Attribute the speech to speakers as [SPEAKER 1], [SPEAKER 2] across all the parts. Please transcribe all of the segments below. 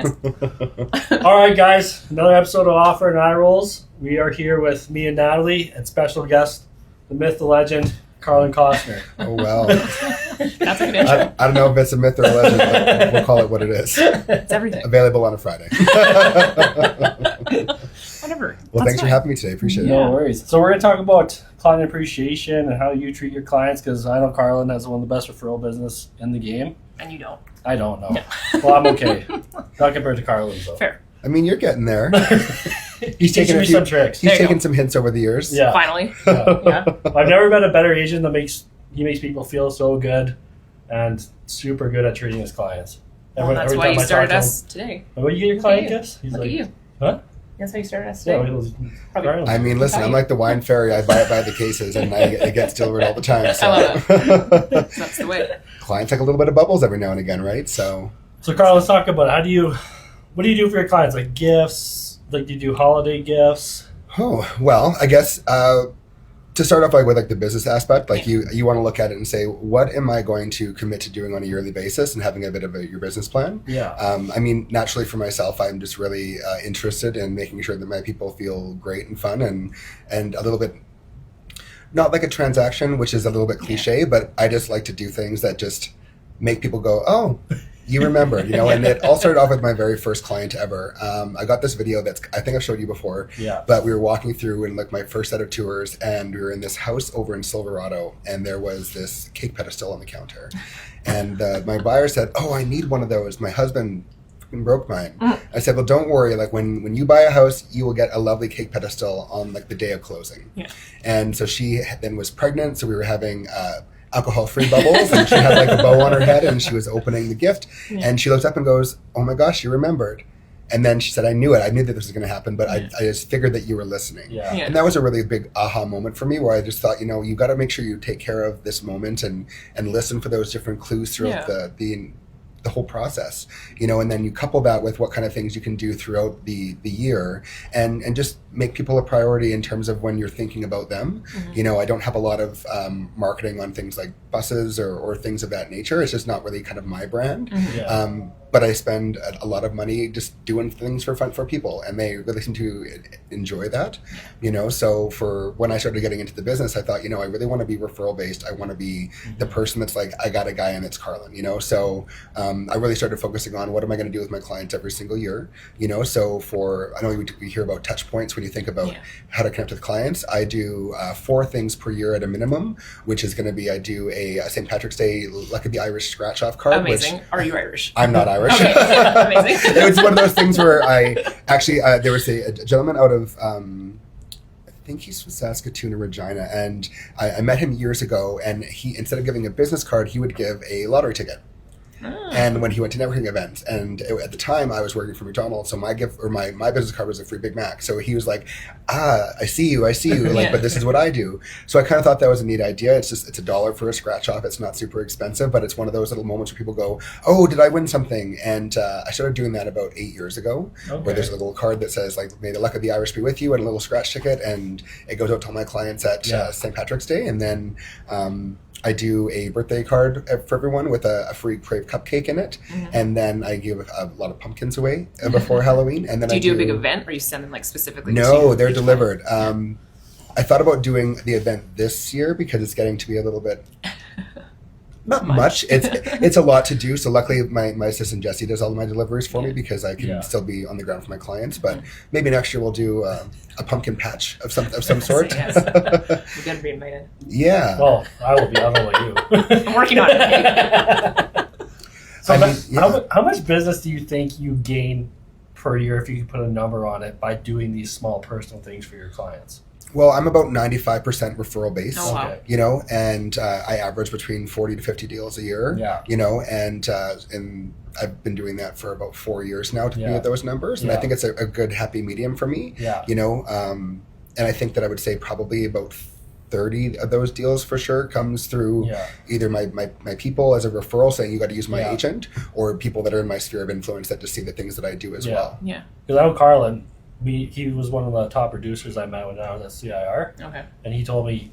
[SPEAKER 1] All right, guys, another episode of Offer and Eye Rolls. We are here with me and Natalie and special guest, the myth, the legend, Carlin Costner.
[SPEAKER 2] Oh, well.
[SPEAKER 3] That's a good intro.
[SPEAKER 2] I don't know if it's a myth or a legend, but we'll call it what it is.
[SPEAKER 3] It's everything.
[SPEAKER 2] Available on a Friday.
[SPEAKER 3] Whatever.
[SPEAKER 2] Well, thanks for having me today. Appreciate it.
[SPEAKER 1] No worries. So we're going to talk about client appreciation and how you treat your clients, because I know Carlin has one of the best referral business in the game.
[SPEAKER 3] And you don't.
[SPEAKER 1] I don't know.
[SPEAKER 3] No.
[SPEAKER 1] Well, I'm okay. Not compared to Carlin, though.
[SPEAKER 3] Fair.
[SPEAKER 2] I mean, you're getting there.
[SPEAKER 1] He's teaching me some tricks.
[SPEAKER 2] He's
[SPEAKER 3] There you
[SPEAKER 2] taken
[SPEAKER 3] go.
[SPEAKER 2] some hints over the years.
[SPEAKER 1] Yeah.
[SPEAKER 3] Finally.
[SPEAKER 1] Yeah.
[SPEAKER 3] Yeah.
[SPEAKER 1] I've never met a better agent that makes people feel so good and super good at treating his clients.
[SPEAKER 3] Well, that's why
[SPEAKER 1] time
[SPEAKER 3] you
[SPEAKER 1] I
[SPEAKER 3] started
[SPEAKER 1] talk to
[SPEAKER 3] us today.
[SPEAKER 1] him, "Oh, you get your client
[SPEAKER 3] Look at you.
[SPEAKER 1] gifts?" He's
[SPEAKER 3] Look
[SPEAKER 1] like,
[SPEAKER 3] at you.
[SPEAKER 1] "Huh?"
[SPEAKER 3] That's why you started us
[SPEAKER 1] Yeah,
[SPEAKER 3] today.
[SPEAKER 1] Carlin.
[SPEAKER 2] I mean, listen, I'm like the wine fairy. I buy it by the cases, and it gets delivered all the time. So.
[SPEAKER 3] I love That's the way.
[SPEAKER 2] Clients like a little bit of bubbles every now and again, right? So
[SPEAKER 1] Carl, let's talk about what do you do for your clients? Like gifts? Like, do you do holiday gifts?
[SPEAKER 2] Oh, well, I guess to start off with the business aspect, you want to look at it and say, what am I going to commit to doing on a yearly basis, and having a bit of your business plan.
[SPEAKER 1] Yeah.
[SPEAKER 2] I mean, naturally for myself, I'm just really interested in making sure that my people feel great and fun and a little bit, not like a transaction, which is a little bit cliche, but I just like to do things that just make people go, oh, you remember, and it all started off with my very first client ever. I got this video that I think I've showed you before,
[SPEAKER 1] Yeah.
[SPEAKER 2] but we were walking through in my first set of tours, and we were in this house over in Silverado, and there was this cake pedestal on the counter. And my buyer said, oh, I need one of those. My husband fucking broke mine. I said, well, don't worry. When you buy a house, you will get a lovely cake pedestal on the day of closing.
[SPEAKER 3] Yeah.
[SPEAKER 2] And so she then was pregnant, so we were having alcohol-free bubbles, and she had a bow on her head, and she was opening the gift, and she looks up and goes, oh my gosh, you remembered. And then she said, I knew it. I knew that this was going to happen, but I just figured that you were listening.
[SPEAKER 1] Yeah.
[SPEAKER 3] Yeah.
[SPEAKER 2] And that was a really big aha moment for me, where I just thought, you got to make sure you take care of this moment and listen for those different clues throughout the whole process, and then you couple that with what kind of things you can do throughout the year and just make people a priority in terms of when you're thinking about them.
[SPEAKER 3] Mm-hmm.
[SPEAKER 2] I don't have a lot of marketing on things like buses or things of that nature. It's just not really kind of my brand.
[SPEAKER 3] Mm-hmm.
[SPEAKER 1] Yeah.
[SPEAKER 2] But I spend a lot of money just doing things for fun for people, and they really seem to enjoy that. So for when I started getting into the business, I thought, I really want to be referral based. I want to be the person that's like, I got a guy and it's Carlin. So I really started focusing on what am I going to do with my clients every single year. So I know we hear about touch points when you think about how to connect with clients. I do 4 things per year at a minimum, which is going to be I do a St. Patrick's Day Luck of the Irish scratch off card.
[SPEAKER 3] Amazing.
[SPEAKER 2] Which
[SPEAKER 3] Are you Irish?
[SPEAKER 2] I'm not Irish.
[SPEAKER 3] Okay. Amazing.
[SPEAKER 2] It was one of those things where I actually there was a gentleman out of I think he's from Saskatoon or Regina, and I met him years ago, and he, instead of giving a business card, he would give a lottery ticket. And when he went to networking events, and at the time I was working for McDonald's, so my gift or my business card was a free Big Mac. So he was like, I see you, but this is what I do. So I kind of thought that was a neat idea. It's $1 for a scratch off. It's not super expensive, but it's one of those little moments where people go, oh, did I win something? And I started doing that about 8 years ago, where there's a little card that says may the luck of the Irish be with you, and a little scratch ticket, and it goes out to all my clients at St. Patrick's Day. And then I do a birthday card for everyone with a free crepe cupcake in it, and then I give a lot of pumpkins away before Halloween. And then
[SPEAKER 3] do you do a big event, or you send them specifically?
[SPEAKER 2] No,
[SPEAKER 3] to
[SPEAKER 2] they're
[SPEAKER 3] each
[SPEAKER 2] delivered. I thought about doing the event this year because it's getting to be a little bit. Not much. It's a lot to do. So luckily, my assistant Jesse does all of my deliveries for me because I can still be on the ground for my clients. But maybe next year we'll do a pumpkin patch of some sort.
[SPEAKER 3] Yes. You gotta be invited.
[SPEAKER 2] Yeah.
[SPEAKER 1] Well, I will be. I don't know about you.
[SPEAKER 3] I'm working on it.
[SPEAKER 1] So
[SPEAKER 2] I mean,
[SPEAKER 1] how much business do you think you gain per year, if you could put a number on it, by doing these small personal things for your clients?
[SPEAKER 2] Well, I'm about 95% referral based.
[SPEAKER 3] Oh, wow.
[SPEAKER 1] Okay.
[SPEAKER 2] And I average between 40 to 50 deals a year.
[SPEAKER 1] Yeah.
[SPEAKER 2] And I've been doing that for about 4 years now to be at those numbers, and I
[SPEAKER 1] Yeah.
[SPEAKER 2] think it's a good happy medium for me.
[SPEAKER 1] Yeah.
[SPEAKER 2] And I think that I would say probably about 30 of those deals for sure comes through either my people as a referral saying you got to use my agent, or people that are in my sphere of influence that just see the things that I do as well.
[SPEAKER 3] Yeah.
[SPEAKER 1] Because I know Carlin, he was one of the top producers I met when I was at CIR.
[SPEAKER 3] Okay.
[SPEAKER 1] And he told me,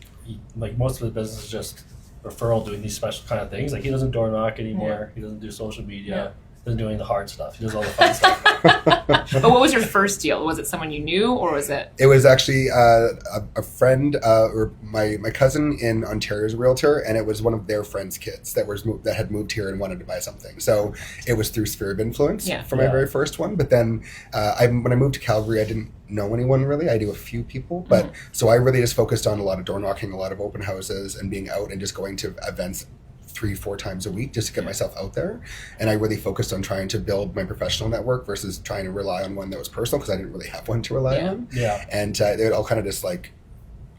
[SPEAKER 1] most of his business is just referral, doing these special kind of things. Like, he doesn't door knock anymore. He doesn't do social media. than doing the hard stuff. He does all the fun stuff.
[SPEAKER 3] But what was your first deal? Was it someone you knew, or was it?
[SPEAKER 2] It was actually a friend, or my cousin in Ontario's a realtor, and it was one of their friends' kids that had moved here and wanted to buy something. So it was through Sphere of Influence for my very first one. But then when I moved to Calgary, I didn't know anyone really. I knew a few people, but so I really just focused on a lot of door knocking, a lot of open houses, and being out and just going to events 3-4 times a week just to get myself out there. And I really focused on trying to build my professional network versus trying to rely on one that was personal, because I didn't really have one to rely on.
[SPEAKER 1] Yeah.
[SPEAKER 2] And it all kind of just like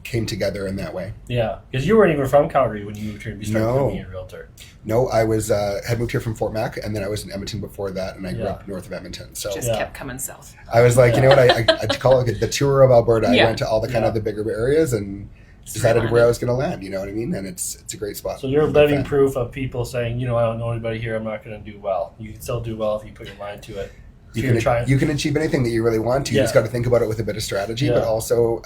[SPEAKER 2] came together in that way.
[SPEAKER 1] Yeah, because you weren't even from Calgary when you moved here and you started
[SPEAKER 2] No.
[SPEAKER 1] becoming a realtor.
[SPEAKER 2] No, I was had moved here from Fort Mac, and then I was in Edmonton before that, and I grew up north of Edmonton. So
[SPEAKER 3] Just kept coming south.
[SPEAKER 2] I was like, you know what, I call it the tour of Alberta. I
[SPEAKER 3] Yeah.
[SPEAKER 2] went to all the kind of the bigger areas and decided where I was going to land. You know what I mean? And it's a great spot.
[SPEAKER 1] So you're living proof of people saying, I don't know anybody here, I'm not going to do well. You can still do well if you put your mind to it.
[SPEAKER 2] You can achieve anything that you really want to. You just got to think about it with a bit of strategy, but also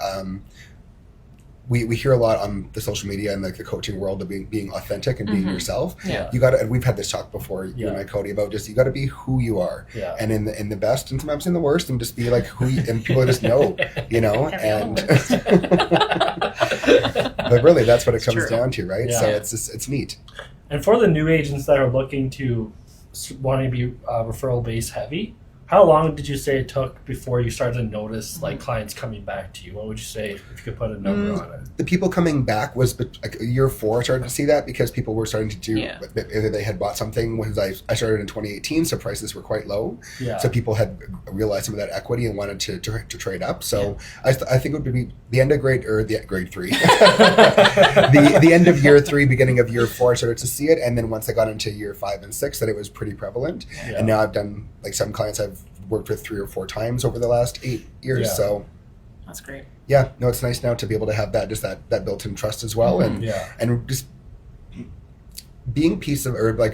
[SPEAKER 2] we hear a lot on the social media and like the coaching world of being authentic and being yourself.
[SPEAKER 3] Yeah.
[SPEAKER 2] You got to, and we've had this talk before, you and I, Cody, about just you got to be who you are.
[SPEAKER 1] Yeah.
[SPEAKER 2] And in the best and sometimes in the worst, and just be like who you, and people just know, and but really that's what it comes down to, right?
[SPEAKER 1] Yeah.
[SPEAKER 2] So it's neat.
[SPEAKER 1] And for the new agents that are looking to wanting to be referral base heavy, how long did you say it took before you started to notice like clients coming back to you? What would you say if you could put a number on it?
[SPEAKER 2] The people coming back was like year 4. I started to see that because people were starting to do either they had bought something. When I started in 2018, so prices were quite low.
[SPEAKER 1] Yeah.
[SPEAKER 2] So people had realized some of that equity and wanted to trade up. So I think it would be the end of grade 3, the end of year 3, beginning of year 4. I started to see it, and then once I got into year 5 and 6, that it was pretty prevalent.
[SPEAKER 1] Yeah.
[SPEAKER 2] And now I've done like some clients I've worked with 3 or 4 times over the last 8 years.
[SPEAKER 1] Yeah.
[SPEAKER 2] So
[SPEAKER 3] That's great.
[SPEAKER 2] yeah, no, it's nice now to be able to have that that built-in trust as well, and just being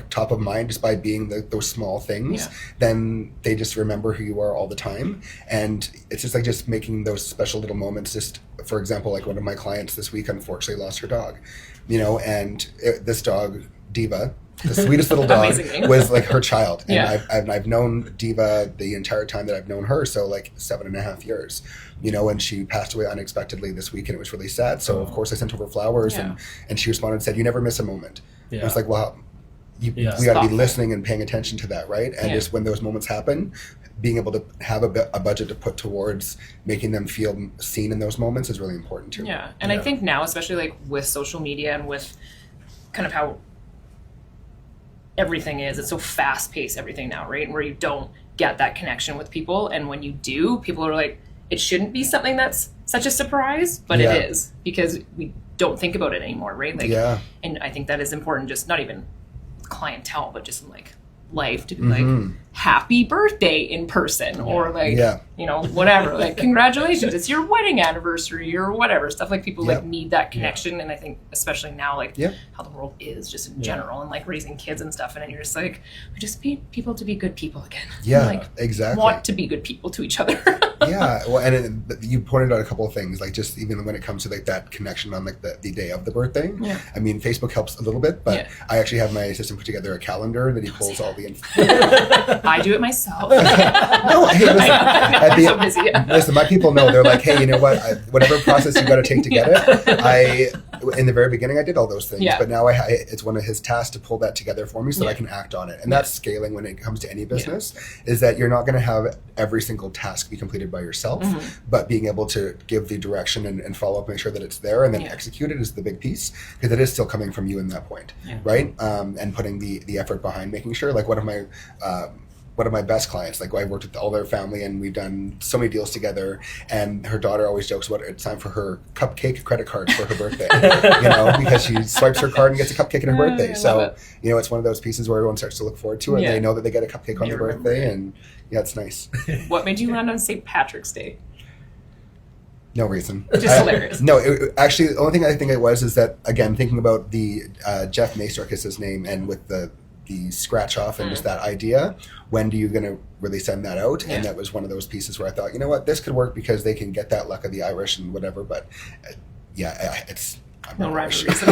[SPEAKER 2] top of mind just by being those small things. Then they just remember who you are all the time, and it's just making those special little moments. Just for example, like one of my clients this week unfortunately lost her dog, and this dog Diva, the sweetest little dog, was like her child. And I've known Diva the entire time that I've known her, so like 7.5 years, and she passed away unexpectedly this week, and it was really sad. So of course I sent over flowers, and she responded and said, "You never miss a moment." Yeah. It's like, well, we got to be listening and paying attention to that, right? And just when those moments happen, being able to have a budget to put towards making them feel seen in those moments is really important too.
[SPEAKER 3] Yeah, and I think now, especially like with social media and with kind of how everything is, it's so fast paced, everything now, right? And where you don't get that connection with people, and when you do, people are like, it shouldn't be something that's such a surprise, but it is, because we don't think about it anymore, right? Like, and I think that is important, just not even clientele, but just in like life, to be like, happy birthday in person, or like, whatever, like, congratulations, it's your wedding anniversary, or whatever, stuff like people like need that connection. And I think especially now, like how the world is just in general, and like raising kids and stuff, and then you're just like, we just need people to be good people again. Like,
[SPEAKER 2] exactly.
[SPEAKER 3] Want to be good people to each other.
[SPEAKER 2] Well, and you pointed out a couple of things, like just even when it comes to like that connection on like the day of the birthday. I mean, Facebook helps a little bit, but I actually have my assistant put together a calendar that he pulls all the info.
[SPEAKER 3] I do it myself.
[SPEAKER 2] No, hey, listen, my people know. They're like, hey, you know what? Whatever process you got to take to get it. In the very beginning, I did all those things, but now it's one of his tasks to pull that together for me so that I can act on it. And that's scaling when it comes to any business, is that you're not going to have every single task be completed by yourself, but being able to give the direction and follow up, make sure that it's there, and then execute it is the big piece, because it is still coming from you in that point, right? And putting the effort behind making sure, like one of my best clients, like I worked with all their family and we've done so many deals together, and her daughter always jokes about it's time for her cupcake credit card for her birthday, because she swipes her card and gets a cupcake on her birthday. So, it's one of those pieces where everyone starts to look forward to it. They know that they get a cupcake on their birthday, and it's nice.
[SPEAKER 3] What made you land on St. Patrick's Day?
[SPEAKER 2] No reason.
[SPEAKER 3] Just hilarious.
[SPEAKER 2] No, actually, the only thing I think it was is that, again, thinking about the Jeff Maestrik is his name, and with the scratch off and just that idea, when do you going to really send that out? And that was one of those pieces where I thought, you know what, this could work because they can get that luck of the Irish and whatever, but
[SPEAKER 3] No
[SPEAKER 2] not
[SPEAKER 3] Irish.
[SPEAKER 2] Irish.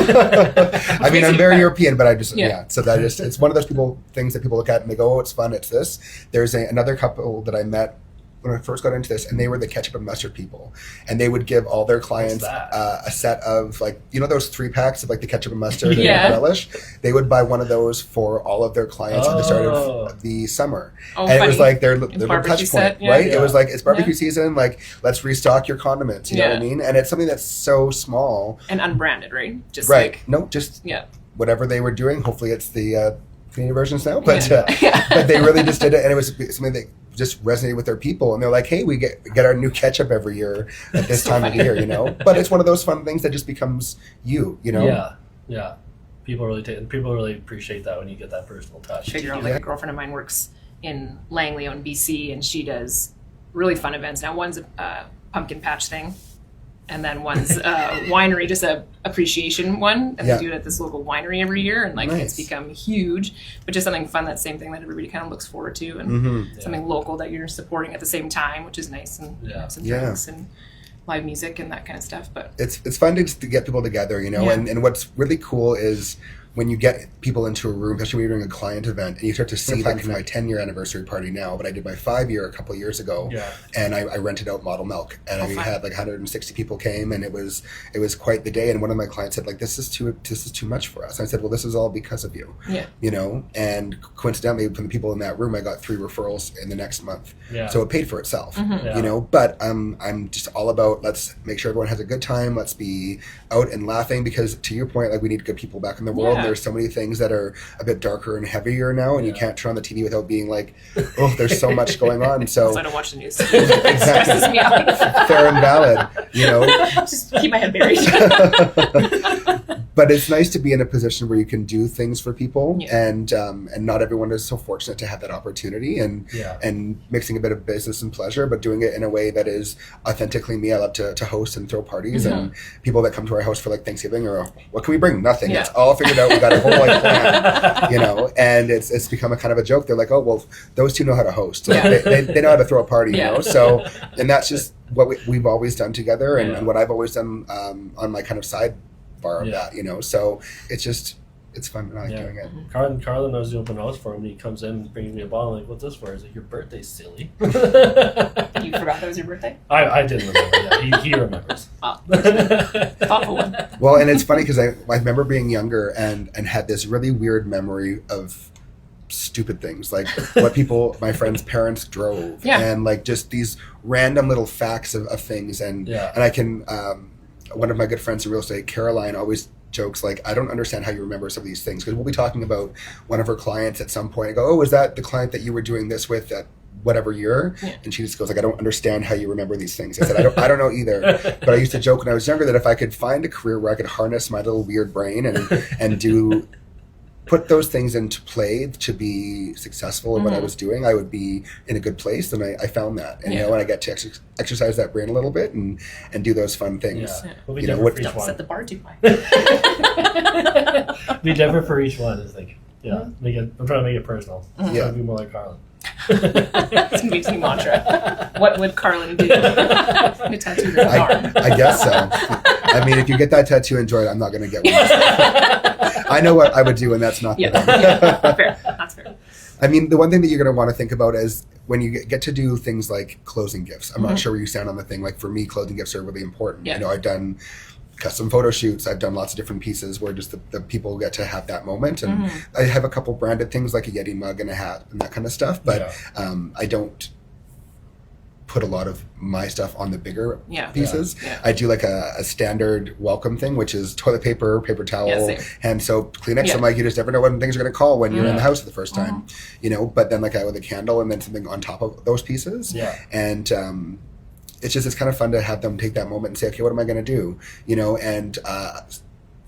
[SPEAKER 2] I mean, I'm very
[SPEAKER 3] Fair.
[SPEAKER 2] European, but I just,
[SPEAKER 3] Yeah.
[SPEAKER 2] yeah. So that just, it's one of those things that people look at and they go, oh, it's fun, it's this. There's another couple that I met when I first got into this, and they were the ketchup and mustard people. And they would give all their clients
[SPEAKER 1] that?
[SPEAKER 2] a set of, like, you know those 3-packs of, like, the ketchup and mustard
[SPEAKER 3] Yeah.
[SPEAKER 2] and relish? They would buy one of those for all of their clients at the start of the summer.
[SPEAKER 3] Oh,
[SPEAKER 2] And it was
[SPEAKER 3] funny.
[SPEAKER 2] like their little
[SPEAKER 3] barbecue
[SPEAKER 2] touch point,
[SPEAKER 3] set, yeah.
[SPEAKER 2] right?
[SPEAKER 1] Yeah.
[SPEAKER 2] It was like, it's barbecue
[SPEAKER 3] Yeah.
[SPEAKER 2] season, like, let's restock your condiments, you know what I
[SPEAKER 3] Yeah.
[SPEAKER 2] mean? And it's something that's so small.
[SPEAKER 3] And unbranded, right? Just
[SPEAKER 2] Right.
[SPEAKER 3] like,
[SPEAKER 2] No, just
[SPEAKER 3] yeah.
[SPEAKER 2] whatever they were doing. Hopefully it's the Canadian versions now, but
[SPEAKER 3] Yeah.
[SPEAKER 2] but they really just did it, and it was something that just resonated with their people. And they're like, hey, we get our new ketchup every year at this
[SPEAKER 3] So
[SPEAKER 2] time
[SPEAKER 3] funny.
[SPEAKER 2] of year, you know. But it's one of those fun things that just becomes you know.
[SPEAKER 1] Yeah. People really appreciate that when you get that personal touch.
[SPEAKER 3] Figure out, like, a girlfriend of mine works in Langley in BC, and she does really fun events. Now, one's a pumpkin patch thing, and then one's a winery, just a appreciation one, and
[SPEAKER 2] Yeah.
[SPEAKER 3] they do it at this local winery every year, and like
[SPEAKER 2] Nice.
[SPEAKER 3] it's become huge. But just something fun, that same thing that everybody kind of looks forward to, and
[SPEAKER 2] Mm-hmm.
[SPEAKER 3] something local that you're supporting at the same time, which is nice, and you
[SPEAKER 1] Yeah.
[SPEAKER 3] have some
[SPEAKER 2] Yeah.
[SPEAKER 3] drinks and live music and that kind of stuff. But
[SPEAKER 2] It's fun to get people together, you know.
[SPEAKER 3] Yeah.
[SPEAKER 2] And what's really cool is when you get people into a room, especially when you're doing a client event, and you start to see them for my 10-year anniversary party now, but I did my 5-year a couple of years ago,
[SPEAKER 1] Yeah.
[SPEAKER 2] and I rented out Model Milk, and
[SPEAKER 3] Oh,
[SPEAKER 2] we
[SPEAKER 3] fun.
[SPEAKER 2] had like 160 people came, and it was quite the day. And one of my clients said, like, this is too much for us. And I said, well, this is all because of you,
[SPEAKER 3] yeah,
[SPEAKER 2] you know. And coincidentally, from the people in that room, I got 3 referrals in the next month,
[SPEAKER 1] Yeah.
[SPEAKER 2] so it paid for itself.
[SPEAKER 1] Yeah.
[SPEAKER 2] You know, but I'm just all about, let's make sure everyone has a good time. Let's be out and laughing, because to your point, like, we need good people back in the world.
[SPEAKER 3] Yeah.
[SPEAKER 2] There's so many things that are a bit darker and heavier now, and you
[SPEAKER 1] Yeah.
[SPEAKER 2] can't turn on the TV without being like, oh, there's so much going on. So
[SPEAKER 3] so I don't watch the news. It stresses me out.
[SPEAKER 2] fair and valid, you know.
[SPEAKER 3] Just keep my head buried.
[SPEAKER 2] But it's nice to be in a position where you can do things for people,
[SPEAKER 3] Yeah.
[SPEAKER 2] and not everyone is so fortunate to have that opportunity, and
[SPEAKER 1] Yeah.
[SPEAKER 2] and mixing a bit of business and pleasure, but doing it in a way that is authentically me. I love to host and throw parties, and people that come to our house for like Thanksgiving, or what can we bring? Nothing.
[SPEAKER 3] Yeah.
[SPEAKER 2] It's all figured out. We got a whole like plan, you know. And it's become a kind of a joke. They're like, oh, well, those two know how to host. Like,
[SPEAKER 3] Yeah.
[SPEAKER 2] they know how to throw a party, you
[SPEAKER 3] Yeah.
[SPEAKER 2] know. So, and that's just what we've always done together, and,
[SPEAKER 1] Yeah.
[SPEAKER 2] and what I've always done on my kind of sidebar of
[SPEAKER 1] Yeah.
[SPEAKER 2] that, you know. So it's fun, and I like
[SPEAKER 1] Yeah.
[SPEAKER 2] doing it.
[SPEAKER 1] Carlin knows the open house for him. He comes in and brings me a bottle. I'm like, what's this for? He's like, your birthday's silly.
[SPEAKER 3] You forgot that was your birthday?
[SPEAKER 1] I didn't remember. Yeah, he remembers.
[SPEAKER 3] Oh, thoughtful one.
[SPEAKER 2] Well, and it's funny because I remember being younger and had this really weird memory of stupid things, like what my friends' parents drove,
[SPEAKER 3] Yeah.
[SPEAKER 2] and like just these random little facts of things. And
[SPEAKER 1] Yeah.
[SPEAKER 2] and I can, one of my good friends in real estate, Caroline, always jokes like, I don't understand how you remember some of these things, because we'll be talking about one of her clients at some point. I go, oh, is that the client that you were doing this with at whatever year?
[SPEAKER 3] Yeah.
[SPEAKER 2] And she just goes like, I don't understand how you remember these things. I said, I don't know either. But I used to joke when I was younger that if I could find a career where I could harness my little weird brain and put those things into play to be successful in what I was doing, I would be in a good place. And I found that, and you know, and I get to exercise that brain a little bit and do those fun things.
[SPEAKER 1] Yeah. We'll be
[SPEAKER 2] You know,
[SPEAKER 1] different
[SPEAKER 2] what-
[SPEAKER 1] for each
[SPEAKER 3] Don't set
[SPEAKER 1] one.
[SPEAKER 3] the bar too high.
[SPEAKER 1] Be different for each one. It's like, yeah, I'm trying to make it personal. I'm
[SPEAKER 2] Yeah.
[SPEAKER 1] trying to be more like Carlin.
[SPEAKER 3] It's gonna be his new mantra. What would Carlin do? A tattoo their arm.
[SPEAKER 2] I guess so. I mean, if you get that tattoo, enjoy it. I'm not going to get one. I know what I would do, and that's not the
[SPEAKER 3] Yeah,
[SPEAKER 2] one.
[SPEAKER 3] yeah, fair. That's fair.
[SPEAKER 2] I mean, the one thing that you're going to want to think about is when you get to do things like closing gifts. I'm not sure where you stand on the thing. Like for me, closing gifts are really important.
[SPEAKER 3] Yeah.
[SPEAKER 2] You know, I've done custom photo shoots. I've done lots of different pieces where just the people get to have that moment. And I have a couple branded things like a Yeti mug and a hat and that kind of stuff. But I don't put a lot of my stuff on the bigger
[SPEAKER 3] Yeah.
[SPEAKER 2] pieces.
[SPEAKER 3] Yeah.
[SPEAKER 2] I do like a standard welcome thing, which is toilet paper, paper towel,
[SPEAKER 3] Yeah, same.
[SPEAKER 2] hand soap, Kleenex.
[SPEAKER 3] Yeah.
[SPEAKER 2] I'm like, you just never know when things are going to call when you're in
[SPEAKER 1] Yeah.
[SPEAKER 2] the house for the first time, you know. But then like I with a candle and then something on top of those pieces.
[SPEAKER 1] Yeah.
[SPEAKER 2] And it's kind of fun to have them take that moment and say, okay, what am I going to do, you know? And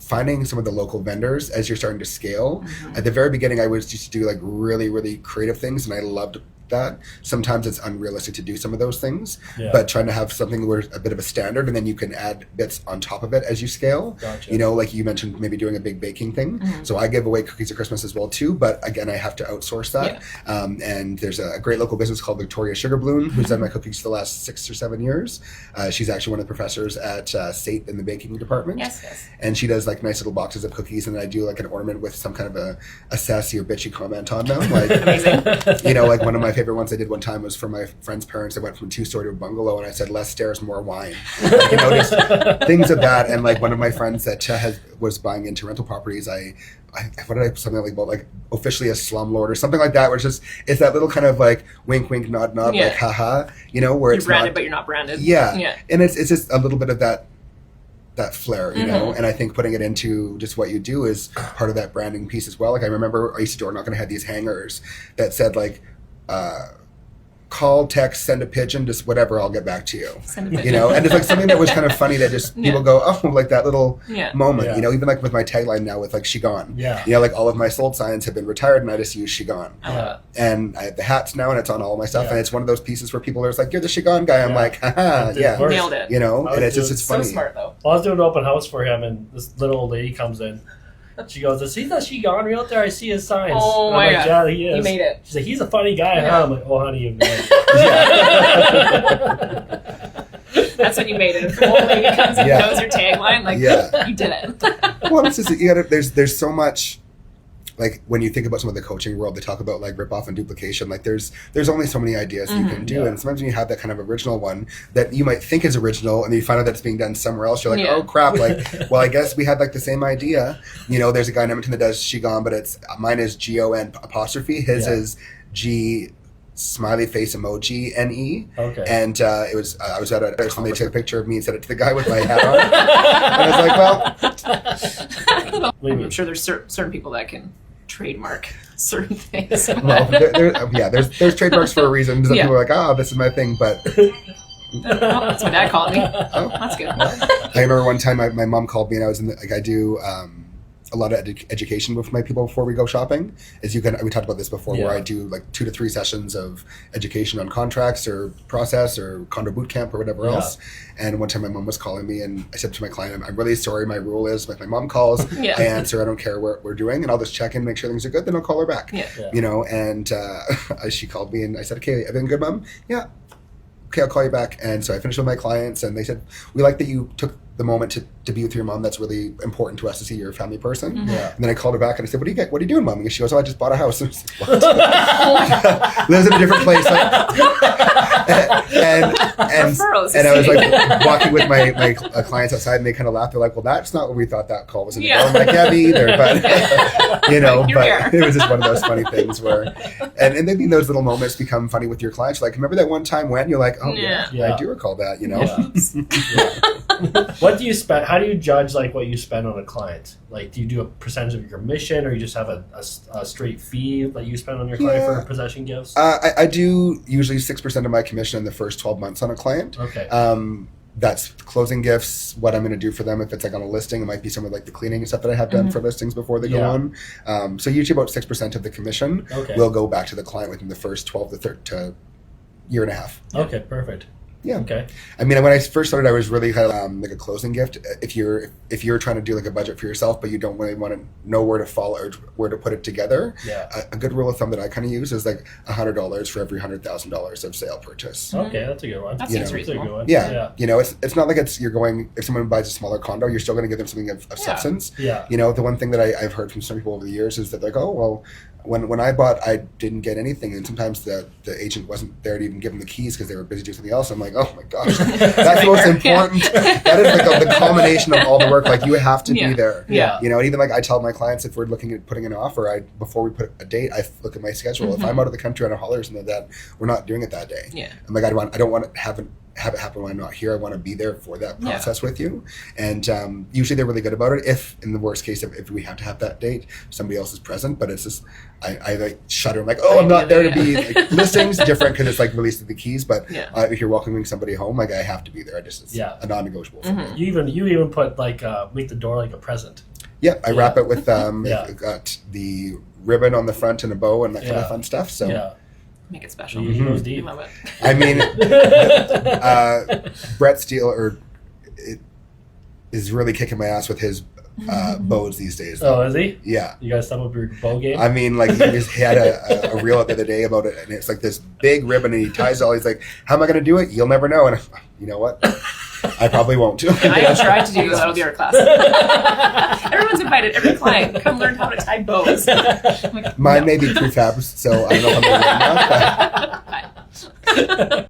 [SPEAKER 2] finding some of the local vendors as you're starting to scale. At the very beginning, I was just do like really, really creative things, and I loved that. Sometimes it's unrealistic to do some of those things,
[SPEAKER 1] Yeah.
[SPEAKER 2] but trying to have something where a bit of a standard, and then you can add bits on top of it as you scale.
[SPEAKER 1] Gotcha.
[SPEAKER 2] You know, like you mentioned, maybe doing a big baking thing. So I give away cookies at Christmas as well too, but again, I have to outsource that. And there's a great local business called Victoria Sugar Bloom, who's done my cookies for the last 6 or 7 years. She's actually one of the professors at SAIT in the baking department.
[SPEAKER 3] Yes.
[SPEAKER 2] And she does like nice little boxes of cookies, and then I do like an ornament with some kind of a sassy or bitchy comment on them. Like,
[SPEAKER 3] Amazing.
[SPEAKER 2] you know, like one of my favorite ones I did one time was for my friend's parents. I went from a 2-story to a bungalow, and I said, "Less stairs, more wine." Like, you know, just things of that. And like one of my friends that was buying into rental properties, I what did I something like about like officially a slumlord or something like that, where it's that little kind of like wink, wink, nod, nod,
[SPEAKER 3] Yeah.
[SPEAKER 2] like haha, you know, where
[SPEAKER 3] You're
[SPEAKER 2] it's
[SPEAKER 3] branded,
[SPEAKER 2] not,
[SPEAKER 3] but you're not branded.
[SPEAKER 2] yeah, and it's just a little bit of that flair, you know,
[SPEAKER 3] Mm-hmm.
[SPEAKER 2] and I think putting it into just what you do is part of that branding piece as well. Like I remember I used to door knock and I had these hangers that said like, call, text, send a pigeon, just whatever, I'll get back to you.
[SPEAKER 3] Send a bit.
[SPEAKER 2] You know, and it's like something that was kind of funny that just people go, oh, like that little
[SPEAKER 3] Yeah.
[SPEAKER 2] moment,
[SPEAKER 1] Yeah.
[SPEAKER 2] you know, even like with my tagline now with like she gone.
[SPEAKER 1] Yeah.
[SPEAKER 2] You know, like all of my sold signs have been retired and I just use she gone.
[SPEAKER 1] Yeah.
[SPEAKER 2] And I have the hats now and it's on all of my stuff.
[SPEAKER 1] Yeah.
[SPEAKER 2] And it's one of those pieces where people are just like, you're the she gone guy. I'm
[SPEAKER 1] Yeah.
[SPEAKER 2] like, haha,
[SPEAKER 1] It
[SPEAKER 2] yeah.
[SPEAKER 1] works.
[SPEAKER 3] Nailed it.
[SPEAKER 2] You know,
[SPEAKER 1] I
[SPEAKER 2] and
[SPEAKER 1] was
[SPEAKER 2] it's
[SPEAKER 1] doing
[SPEAKER 2] just
[SPEAKER 3] So
[SPEAKER 2] funny.
[SPEAKER 3] smart though.
[SPEAKER 1] Well, I was doing an open house for him, and this little old lady comes in. She goes, "Is he the She Gone realtor? I see his signs."
[SPEAKER 3] Oh
[SPEAKER 1] And
[SPEAKER 3] my
[SPEAKER 1] I'm like,
[SPEAKER 3] God.
[SPEAKER 1] "Yeah, he is."
[SPEAKER 3] You made it.
[SPEAKER 1] She's like, "He's a funny guy,
[SPEAKER 3] Yeah.
[SPEAKER 1] huh?" I'm like, "Oh, honey, you've
[SPEAKER 3] That's when you made it. If the old lady comes and
[SPEAKER 2] Yeah.
[SPEAKER 3] knows your tagline, like
[SPEAKER 2] Yeah.
[SPEAKER 3] you did it.
[SPEAKER 2] Well, it's just, you gotta, there's so much, like when you think about some of the coaching world, they talk about like rip off and duplication. Like there's only so many ideas you can do,
[SPEAKER 1] Yeah.
[SPEAKER 2] and sometimes when you have that kind of original one that you might think is original, and then you find out that it's being done somewhere else, you're like,
[SPEAKER 3] Yeah.
[SPEAKER 2] oh crap! Like, well, I guess we had like the same idea. You know, there's a guy in Edmonton that does she gone, but it's mine is GON apostrophe. His
[SPEAKER 1] Yeah.
[SPEAKER 2] is G smiley face emoji NE.
[SPEAKER 1] Okay.
[SPEAKER 2] And it was I was at a and they took a picture of me and sent it to the guy with my hat on. And I was like, well,
[SPEAKER 1] What do you mean?
[SPEAKER 3] I'm sure there's certain people that can trademark certain things.
[SPEAKER 2] well, there's trademarks for a reason. Some
[SPEAKER 3] Yeah.
[SPEAKER 2] people are like, oh, this is my thing. But
[SPEAKER 3] Oh, that's my dad calling me. Oh, that's good.
[SPEAKER 2] I remember one time my mom called me and I was in the, like I do a lot of education with my people before we go shopping. As you can, we talked about this before, where
[SPEAKER 1] Yeah.
[SPEAKER 2] I do like 2 to 3 sessions of education on contracts or process or condo boot camp or whatever
[SPEAKER 1] Yeah.
[SPEAKER 2] else. And one time my mom was calling me and I said to my client, I'm really sorry. My rule is like my mom calls,
[SPEAKER 3] Yeah.
[SPEAKER 2] I answer. I don't care what we're doing, and I'll just check in, make sure things are good. Then I'll call her back.
[SPEAKER 3] Yeah.
[SPEAKER 1] Yeah.
[SPEAKER 2] You know, and she called me and I said, okay, everything good, Mom? Yeah. Okay, I'll call you back. And so I finished with my clients and they said, we like that you took the moment to be with your mom. That's really important to us to see you're a family person.
[SPEAKER 1] Yeah.
[SPEAKER 2] And then I called her back and I said, what are you doing, Mom? And she goes, oh, I just bought a house. And I was like, what? Lives in a different place. Like, and
[SPEAKER 3] Referrals,
[SPEAKER 2] and I was
[SPEAKER 3] you see.
[SPEAKER 2] like walking with my clients outside and they kind of laughed. They're like, well, that's not what we thought that call was going to
[SPEAKER 3] Yeah.
[SPEAKER 2] go. I'm like, yeah, me either. But, you know,
[SPEAKER 3] You're
[SPEAKER 2] but
[SPEAKER 3] here.
[SPEAKER 2] it was just one of those funny things where, and then those little moments become funny with your clients. You're like, remember that one time when? You're like, oh, yeah,
[SPEAKER 1] Yeah.
[SPEAKER 2] I do recall that, you know?
[SPEAKER 1] Yeah. What do you spend? How do you judge like what you spend on a client? Like, do you do a percentage of your commission, or you just have a straight fee that you spend on your client
[SPEAKER 2] Yeah.
[SPEAKER 1] for possession gifts?
[SPEAKER 2] I do usually 6% of my commission in the first 12 months on a client.
[SPEAKER 1] Okay.
[SPEAKER 2] That's closing gifts, what I'm going to do for them. If it's like on a listing, it might be some of like the cleaning and stuff that I have done for listings before they go
[SPEAKER 1] Yeah.
[SPEAKER 2] on. So usually about 6% of the commission
[SPEAKER 1] Okay.
[SPEAKER 2] will go back to the client within the first 12 to year and a half.
[SPEAKER 1] Okay. Perfect.
[SPEAKER 2] Yeah.
[SPEAKER 1] Okay.
[SPEAKER 2] I mean, when I first started, I was really kind of like a closing gift. If you're trying to do like a budget for yourself, but you don't really want to know where to follow or where to put it together,
[SPEAKER 1] Yeah.
[SPEAKER 2] a good rule of thumb that I kind of use is like $100 for every $100,000 of sale purchase.
[SPEAKER 1] Okay, that's a good one.
[SPEAKER 3] That
[SPEAKER 2] You
[SPEAKER 3] seems
[SPEAKER 2] know.
[SPEAKER 1] That's a good
[SPEAKER 3] reasonable.
[SPEAKER 1] one.
[SPEAKER 2] Yeah. You know, it's not like you're going, if someone buys a smaller condo, you're still going to give them something of substance.
[SPEAKER 1] Yeah.
[SPEAKER 2] You know, the one thing that I've heard from some people over the years is that like, oh, well, when I bought, I didn't get anything. And sometimes the agent wasn't there to even give them the keys because they were busy doing something else. I'm like, oh my gosh, that's the most important. That is like the culmination of all the work. Like you have to
[SPEAKER 3] Yeah.
[SPEAKER 2] be there.
[SPEAKER 3] Yeah.
[SPEAKER 2] You know, and even like I tell my clients, if we're looking at putting an offer, before we put a date, I look at my schedule. If I'm out of the country on a holiday or something like that, we're not doing it that day.
[SPEAKER 3] Yeah.
[SPEAKER 2] I'm like, I don't want to have it happen when I'm not here. I want to be there for that
[SPEAKER 3] Yeah.
[SPEAKER 2] process with you. And usually they're really good about it. If in the worst case, if we have to have that date, somebody else is present. But it's just I like shudder. I'm like, oh, I'm not there to be like, listings different because it's like releasing the keys. But
[SPEAKER 3] Yeah.
[SPEAKER 2] if you're welcoming somebody home, like I have to be there. It's
[SPEAKER 1] Yeah.
[SPEAKER 2] a non-negotiable for me.
[SPEAKER 1] You even put like make the door like a present.
[SPEAKER 2] Yeah, I wrap it with
[SPEAKER 1] Yeah.
[SPEAKER 2] got the ribbon on the front and a bow and that kind
[SPEAKER 1] Yeah.
[SPEAKER 2] of fun stuff. So
[SPEAKER 1] Yeah.
[SPEAKER 3] make it special.
[SPEAKER 1] He goes
[SPEAKER 3] I
[SPEAKER 1] deep.
[SPEAKER 3] love it.
[SPEAKER 2] I mean, Brett Steele is really kicking my ass with his bows these days.
[SPEAKER 1] Oh, is he?
[SPEAKER 2] Yeah.
[SPEAKER 1] You guys step up your bow game?
[SPEAKER 2] I mean, like, he had a reel the other day about it, and it's like this big ribbon, and he ties it all. He's like, how am I going to do it? You'll never know. And I'm, you know what? I probably won't.
[SPEAKER 3] I have tried to do that'll be our class. Everyone's invited. Every client, come learn how to tie bows. I'm like,
[SPEAKER 2] Mine
[SPEAKER 3] no.
[SPEAKER 2] may be prefab, so I don't know if I'm going to learn that.